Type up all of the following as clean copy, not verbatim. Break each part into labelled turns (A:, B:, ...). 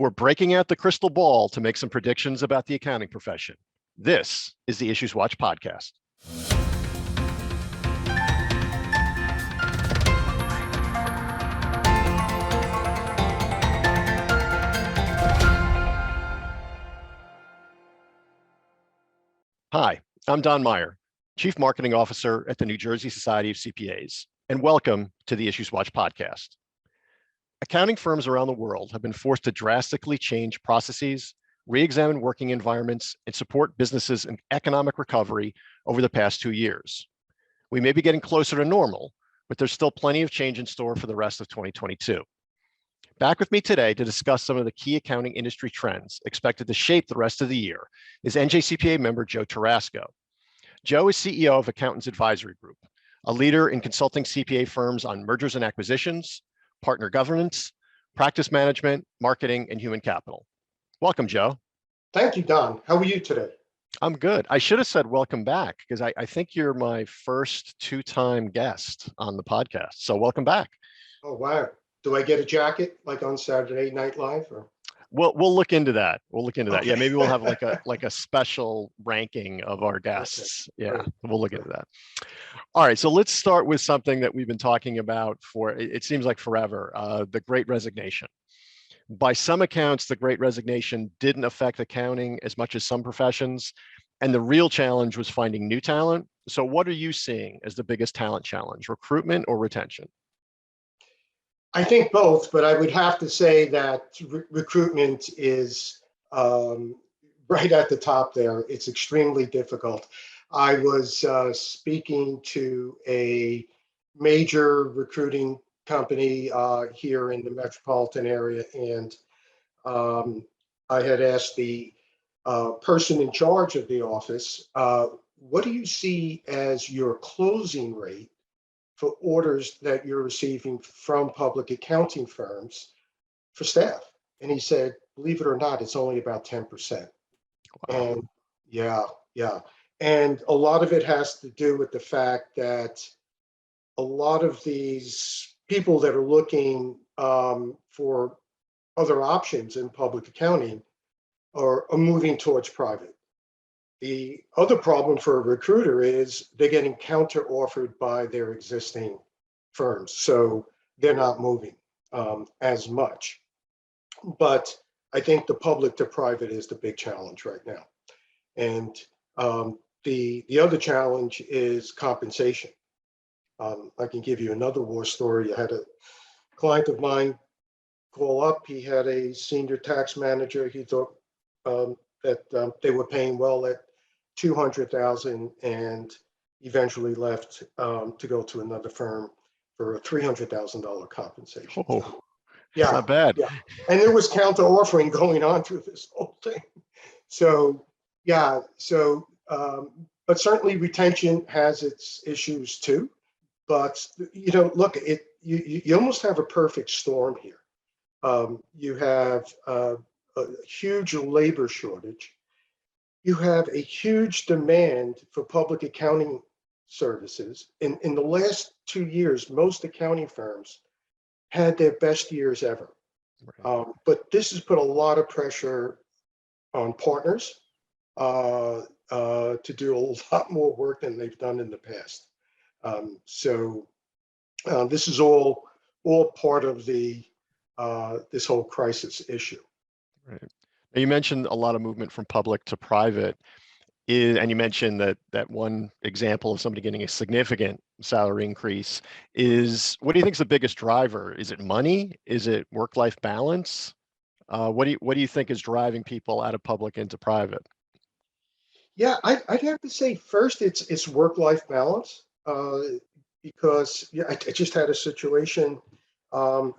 A: We're breaking out the crystal ball to make some predictions about the accounting profession. This is the IssuesWatch podcast. Hi, I'm Don Meyer, Chief Marketing Officer at the New Jersey Society of CPAs, and welcome to the IssuesWatch podcast. Accounting firms around the world have been forced to drastically change processes, re-examine working environments, and support businesses in economic recovery over the past 2 years. We may be getting closer to normal, but there's still plenty of change in store for the rest of 2022. Back with me today to discuss some of the key accounting industry trends expected to shape the rest of the year is NJCPA member Joe Tarasco. Joe is CEO of Accountants Advisory Group, a leader in consulting CPA firms on mergers and acquisitions, partner governance, practice management, marketing, and human capital. Welcome, Joe.
B: Thank you, Don. How are you today?
A: I'm good. I should have said welcome back because I think you're my first two-time guest on the podcast. So welcome back.
B: Oh, wow. Do I get a jacket like on Saturday Night Live? Or?
A: We'll look into that.
B: Okay.
A: Yeah, maybe we'll have like a special ranking of our guests. Okay. Yeah, great. We'll look into that. All right, so let's start with something that we've been talking about for, it seems like forever, the Great Resignation. By some accounts, the Great Resignation didn't affect accounting as much as some professions, and the real challenge was finding new talent. So what are you seeing as the biggest talent challenge, recruitment or retention?
B: I think both, but I would have to say that recruitment is right at the top there. It's extremely difficult. I was speaking to a major recruiting company here in the metropolitan area, and I had asked the person in charge of the office, what do you see as your closing rate for orders that you're receiving from public accounting firms for staff? And he said, believe it or not, it's only about 10%. Wow. And yeah. And a lot of it has to do with the fact that a lot of these people that are looking for other options in public accounting are moving towards private. The other problem for a recruiter is they're getting counter-offered by their existing firms, so they're not moving as much. But I think the public to private is the big challenge right now. And the other challenge is compensation. I can give you another war story. I had a client of mine call up. He had a senior tax manager. He thought that they were paying well at $200,000 and eventually left to go to another firm for a $300,000 compensation.
A: Oh,
B: yeah,
A: not bad.
B: Yeah. And there was counter offering going on through this whole thing. So, yeah. So, but certainly retention has its issues too. But look, you almost have a perfect storm here. You have a huge labor shortage. You have a huge demand for public accounting services. In the last 2 years, most accounting firms had their best years ever. Right. But this has put a lot of pressure on partners to do a lot more work than they've done in the past. So this is all part of the this whole crisis issue.
A: Right. Now you mentioned a lot of movement from public to private, and you mentioned that one example of somebody getting a significant salary increase is, what do you think is the biggest driver? Is it money? Is it work-life balance? What do you think is driving people out of public into private?
B: Yeah, I'd have to say first it's work-life balance, because I just had a situation.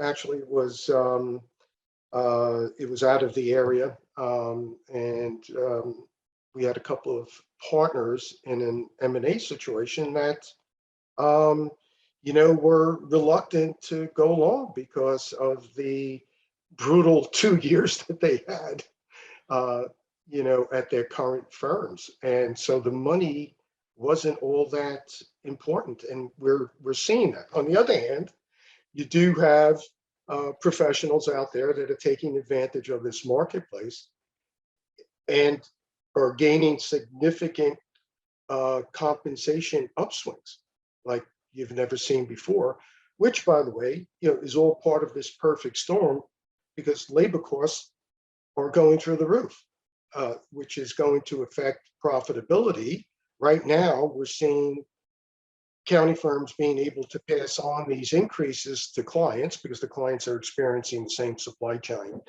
B: Actually, it was out of the area, and we had a couple of partners in an M&A situation that were reluctant to go along because of the brutal 2 years that they had at their current firms. And so the money wasn't all that important, and we're seeing that. On the other hand, you do have professionals out there that are taking advantage of this marketplace and are gaining significant compensation upswings like you've never seen before, which, by the way, is all part of this perfect storm because labor costs are going through the roof, which is going to affect profitability. Right now, we're seeing county firms being able to pass on these increases to clients because the clients are experiencing the same supply chain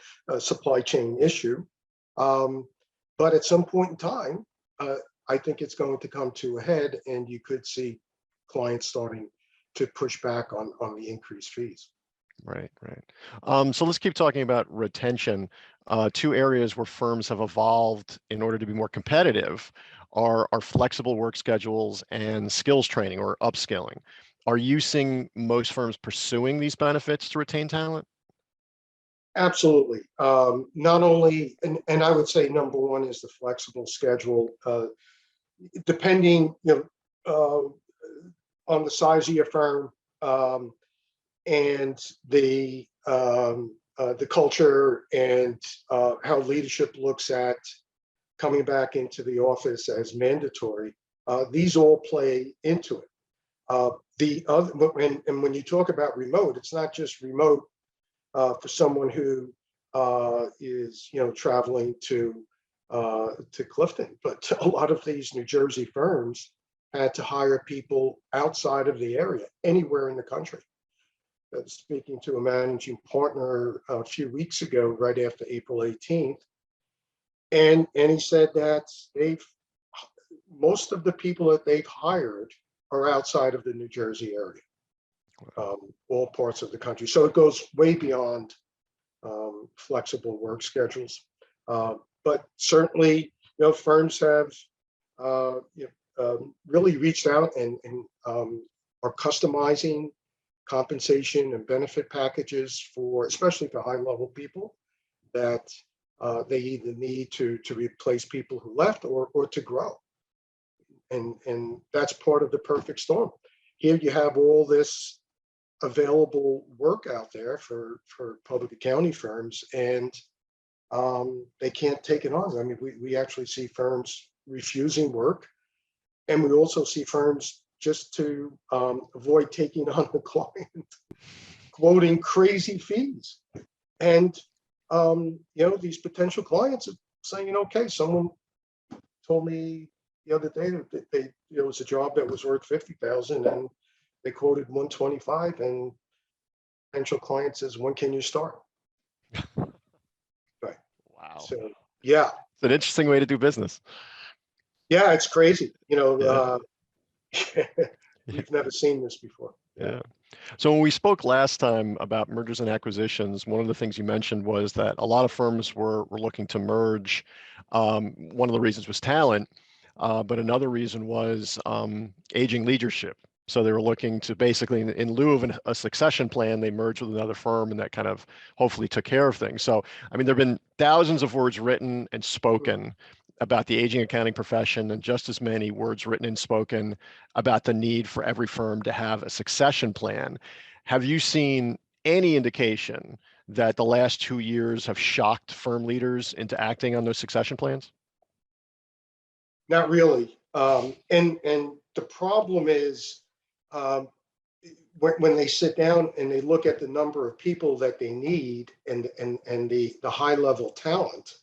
B: issue. But at some point in time, I think it's going to come to a head, and you could see clients starting to push back on the increased fees.
A: Right. So let's keep talking about retention. Two areas where firms have evolved in order to be more competitive are flexible work schedules and skills training or upskilling. Are you seeing most firms pursuing these benefits to retain talent?
B: Absolutely. Not only, and I would say number one is the flexible schedule. Depending, on the size of your firm and the culture and how leadership looks at coming back into the office as mandatory, these all play into it. The other, and when you talk about remote, it's not just remote for someone who is traveling to Clifton, but a lot of these New Jersey firms had to hire people outside of the area, anywhere in the country. Speaking to a managing partner a few weeks ago, right after April 18th, and he said that most of the people that they've hired are outside of the New Jersey area, all parts of the country. So it goes way beyond flexible work schedules. But certainly, firms have really reached out and are customizing compensation and benefit packages especially for high-level people that they either need to replace people who left or to grow. And that's part of the perfect storm. Here you have all this available work out there for public accounting firms, and they can't take it on. I mean, we actually see firms refusing work, and we also see firms just to avoid taking on the client, quoting crazy fees. And these potential clients are saying, okay, someone told me the other day that it was a job that was worth $50,000 and they quoted 125, and potential client says, when can you start? Right.
A: Wow.
B: So yeah,
A: It's an interesting way to do business.
B: Yeah, it's crazy.
A: Yeah.
B: We've never seen this before.
A: Yeah. So when we spoke last time about mergers and acquisitions, one of the things you mentioned was that a lot of firms were looking to merge. One of the reasons was talent, but another reason was aging leadership. So they were looking to basically, in lieu of a succession plan, they merged with another firm, and that kind of hopefully took care of things. So, I mean, there have been thousands of words written and spoken about the aging accounting profession, and just as many words written and spoken about the need for every firm to have a succession plan. Have you seen any indication that the last 2 years have shocked firm leaders into acting on those succession plans?
B: Not really. And the problem is when they sit down and they look at the number of people that they need and the high level talent,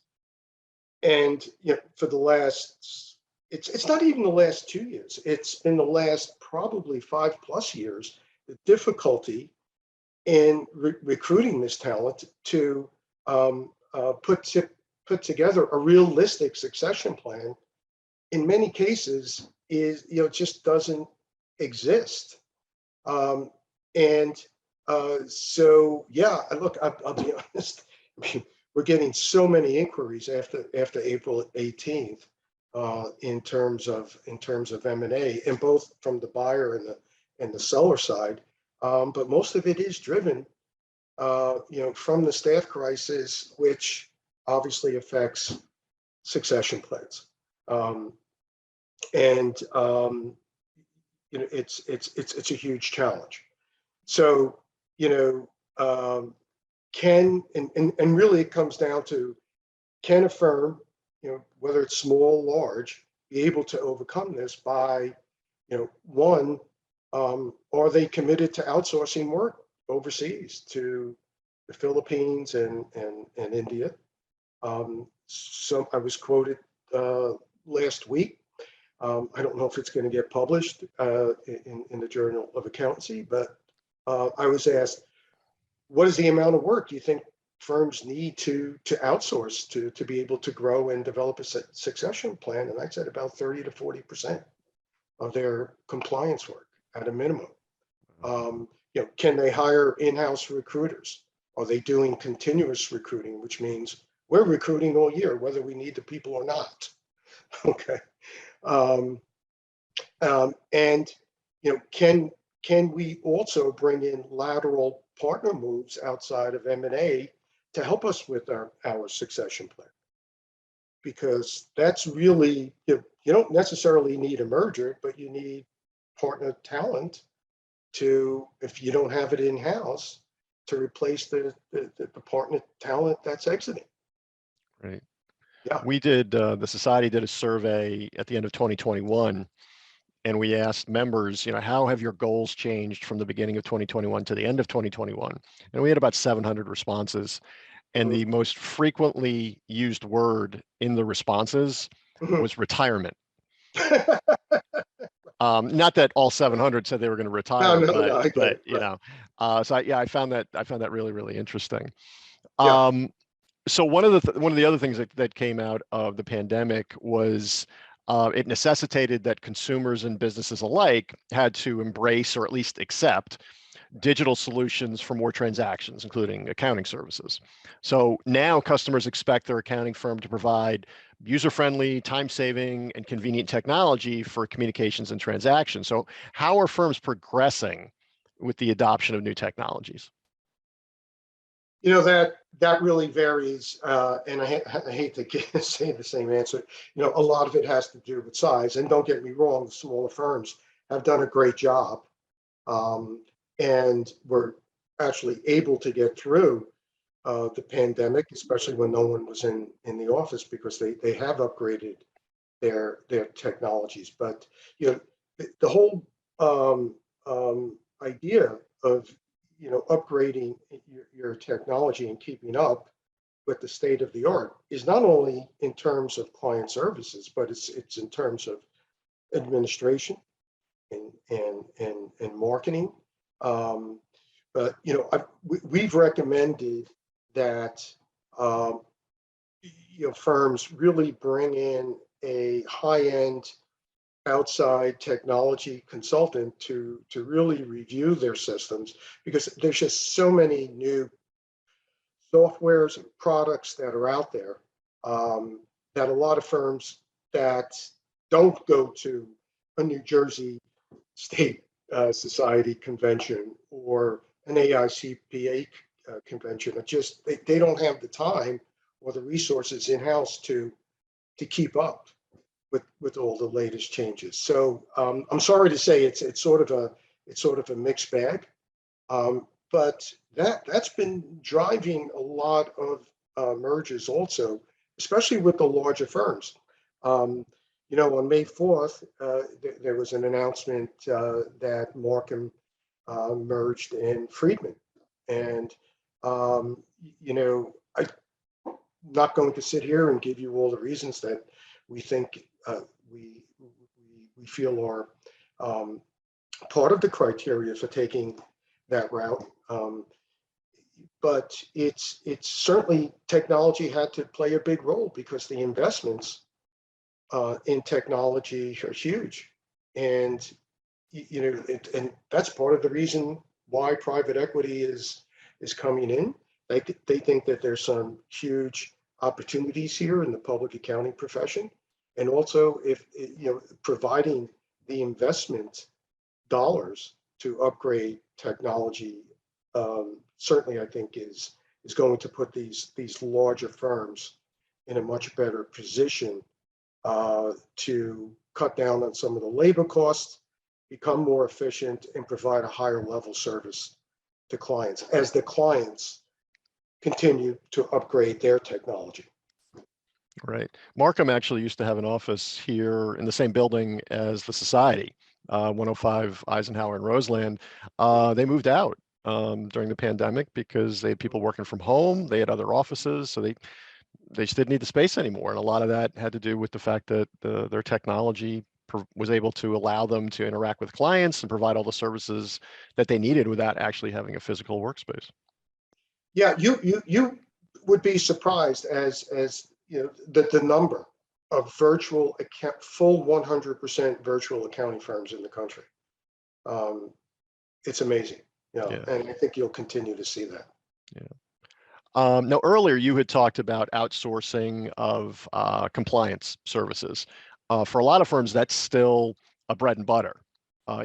B: and for the last, it's not even the last 2 years. It's been the last probably 5+ years. The difficulty in recruiting this talent to put together a realistic succession plan, in many cases, just doesn't exist. So yeah, look, I'll be honest. We're getting so many inquiries after April 18th in terms of M&A, and both from the buyer and the seller side. But most of it is driven, from the staff crisis, which obviously affects succession plans. It's a huge challenge. So, and really it comes down to, can a firm, whether it's small or large, be able to overcome this by, one, are they committed to outsourcing work overseas to the Philippines and India? So I was quoted last week. I don't know if it's going to get published in the Journal of Accountancy, but I was asked, what is the amount of work you think firms need to outsource to be able to grow and develop a succession plan? And I said about 30 to 40% of their compliance work at a minimum. Can they hire in-house recruiters? Are they doing continuous recruiting, which means we're recruiting all year, whether we need the people or not? Okay. And can we also bring in lateral partner moves outside of M&A to help us with our succession plan? Because that's really, you don't necessarily need a merger, but you need partner talent to, if you don't have it in-house, to replace the partner talent that's exiting.
A: Right.
B: Yeah.
A: We did, the society did a survey at the end of 2021, and we asked members, how have your goals changed from the beginning of 2021 to the end of 2021? And we had about 700 responses. And the most frequently used word in the responses was retirement. Not that all 700 said they were going to retire, but so I found that really, really interesting.
B: Yeah.
A: So one of the other things that came out of the pandemic was it necessitated that consumers and businesses alike had to embrace, or at least accept, digital solutions for more transactions, including accounting services. So now customers expect their accounting firm to provide user-friendly, time-saving, and convenient technology for communications and transactions. So how are firms progressing with the adoption of new technologies?
B: That really varies, and I hate to say the same answer. A lot of it has to do with size. And don't get me wrong, the smaller firms have done a great job, and were actually able to get through the pandemic, especially when no one was in the office, because they have upgraded their technologies. But the whole idea of upgrading your technology and keeping up with the state of the art is not only in terms of client services, but it's in terms of administration and marketing. But we've recommended that firms really bring in a high-end outside technology consultant to really review their systems, because there's just so many new softwares and products that are out there, that a lot of firms that don't go to a New Jersey State Society convention or an AICPA convention, they don't have the time or the resources in-house to keep up with all the latest changes. So I'm sorry to say it's sort of a mixed bag, but that's been driving a lot of mergers also, especially with the larger firms. On May 4th, there was an announcement that Markham merged in Friedman, and I'm not going to sit here and give you all the reasons that we think we feel are part of the criteria for taking that route. But it's certainly, technology had to play a big role, because the investments in technology are huge, and and that's part of the reason why private equity is coming in. They think that there's some huge opportunities here in the public accounting profession, and also if providing the investment dollars to upgrade technology, certainly I think is going to put these larger firms in a much better position to cut down on some of the labor costs, become more efficient, and provide a higher level service to clients, as the clients continue to upgrade their technology.
A: Right. Markham actually used to have an office here in the same building as the Society, 105 Eisenhower and Roseland. They moved out during the pandemic because they had people working from home. They had other offices, so they just didn't need the space anymore. And a lot of that had to do with the fact that their technology was able to allow them to interact with clients and provide all the services that they needed without actually having a physical workspace.
B: Yeah, you would be surprised as you know the number of full 100% virtual accounting firms in the country. It's amazing, you know,
A: Yeah.
B: and I think you'll continue to see that.
A: Yeah. Now, earlier you had talked about outsourcing of compliance services. For a lot of firms, that's still a bread and butter.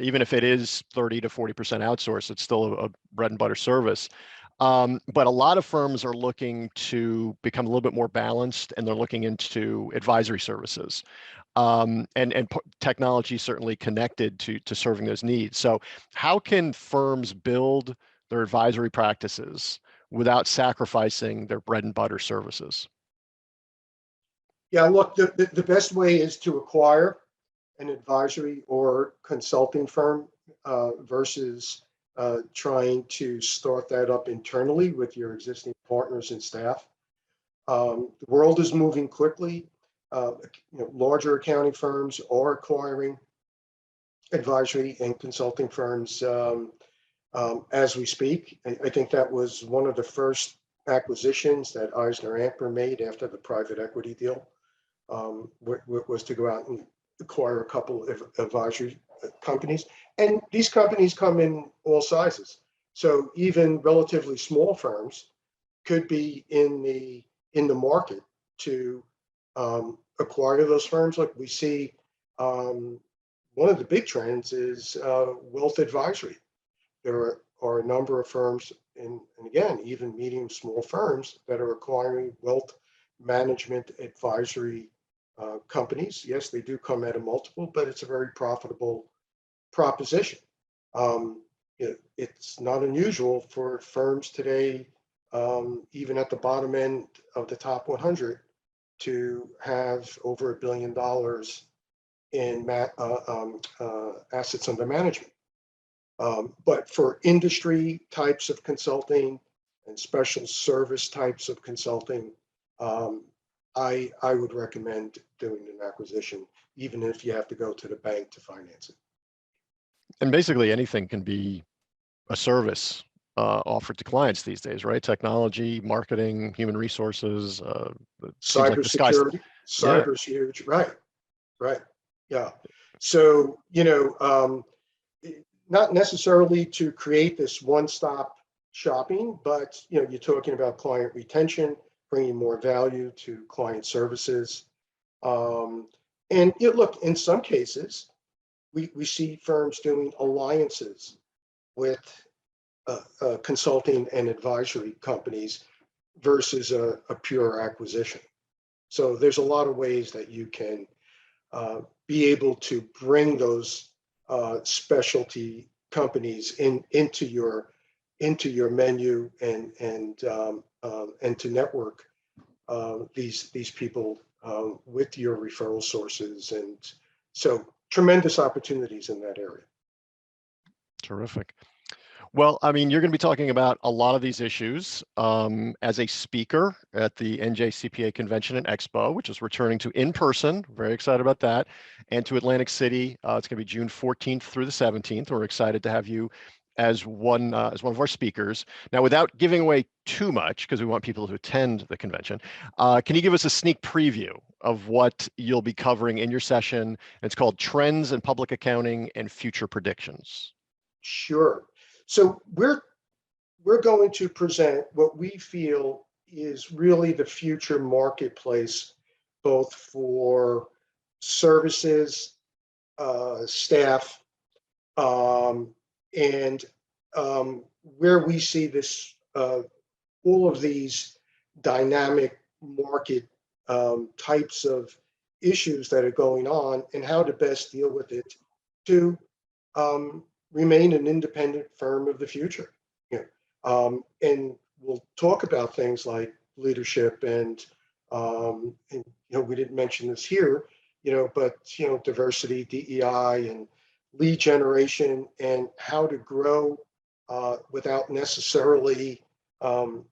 A: Even if it is 30 to 40% outsourced, it's still a bread and butter service. But a lot of firms are looking to become a little bit more balanced, and they're looking into advisory services. And technology certainly connected to serving those needs. So how can firms build their advisory practices without sacrificing their bread and butter services?
B: Yeah, look, the best way is to acquire an advisory or consulting firm versus trying to start that up internally with your existing partners and staff. The world is moving quickly. Larger accounting firms are acquiring advisory and consulting firms as we speak. I think that was one of the first acquisitions that EisnerAmper made after the private equity deal, was to go out and acquire a couple of advisory companies. And these companies come in all sizes. So even relatively small firms could be in the market to acquire those firms. Like we see, one of the big trends is wealth advisory. There are a number of firms, and again, even medium small firms that are acquiring wealth management advisory companies. Yes, they do come at a multiple, but it's a very profitable proposition. It's not unusual for firms today, even at the bottom end of the top 100, to have over $1 billion in assets under management. But for industry types of consulting and special service types of consulting, I would recommend doing an acquisition, even if you have to go to the bank to finance it.
A: And basically anything can be a service offered to clients these days, right? Technology, marketing, human resources.
B: Cybersecurity, cyber's huge, right? Yeah. So, not necessarily to create this one-stop shopping, but you're talking about client retention, bringing more value to client services. And look, in some cases, we see firms doing alliances with consulting and advisory companies versus a pure acquisition. So there's a lot of ways that you can be able to bring those specialty companies into your menu and to network these people with your referral sources, and so tremendous opportunities in that area.
A: Terrific. Well, I mean, you're going to be talking about a lot of these issues as a speaker at the NJCPA Convention and Expo, which is returning to in person. Very excited about that. And to Atlantic City, it's going to be June 14th through the 17th. We're excited to have you as one of our speakers. Now, without giving away too much, because we want people to attend the convention, can you give us a sneak preview of what you'll be covering in your session? It's called Trends in Public Accounting and Future Predictions.
B: Sure. So we're going to present what we feel is really the future marketplace, both for services, staff, and where we see this, all of these dynamic market types of issues that are going on, and how to best deal with it to remain an independent firm of the future. And we'll talk about things like leadership and we didn't mention this here, but diversity, DEI, and lead generation, and how to grow without necessarily having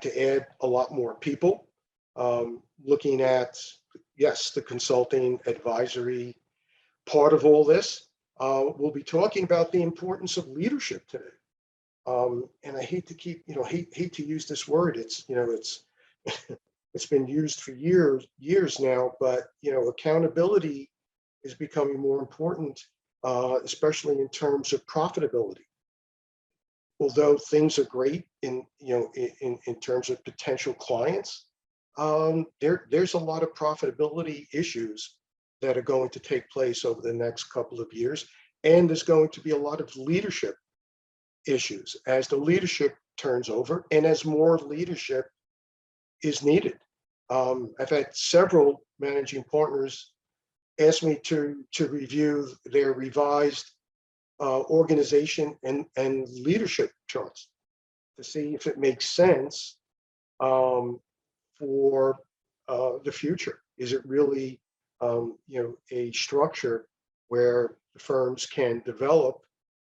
B: to add a lot more people. Looking at, yes, the consulting advisory part of all this. We'll be talking about the importance of leadership today. And I hate to hate to use this word. It's it's been used for years now, but accountability is becoming more important, especially in terms of profitability. Although things are great in terms of potential clients, there's a lot of profitability issues that are going to take place over the next couple of years, and there's going to be a lot of leadership issues as the leadership turns over and as more leadership is needed. I've had several managing partners ask me to review their revised organization and leadership charts to see if it makes sense for the future. Is it really a structure where the firms can develop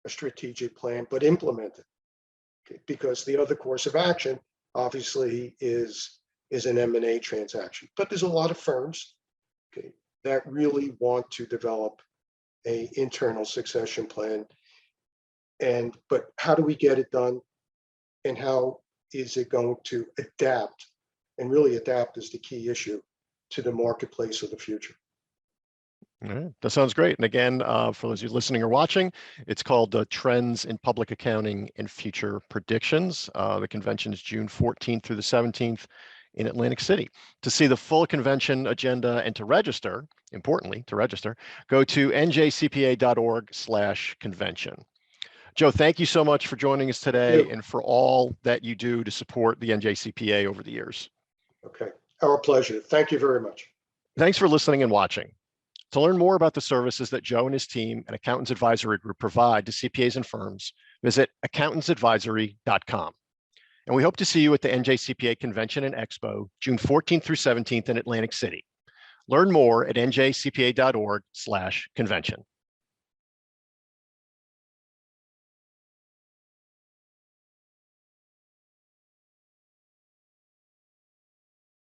B: a strategic plan but implement it? Okay, because the other course of action obviously is an M&A transaction, but there's a lot of firms, okay, that really want to develop a internal succession plan. But how do we get it done, and how is it going to adapt? And really adapt is the key issue to the marketplace of the future.
A: All right. That sounds great. And again, for those of you listening or watching, it's called Trends in Public Accounting and Future Predictions. The convention is June 14th through the 17th in Atlantic City. To see the full convention agenda and to register, importantly, to register, go to njcpa.org/convention. Joe, thank you so much for joining us today and for all that you do to support the NJCPA over the years.
B: Okay, our pleasure. Thank you very much.
A: Thanks for listening and watching. To learn more about the services that Joe and his team and Accountants Advisory Group provide to CPAs and firms, visit accountantsadvisory.com. And we hope to see you at the NJCPA Convention and Expo, June 14th through 17th in Atlantic City. Learn more at njcpa.org/convention.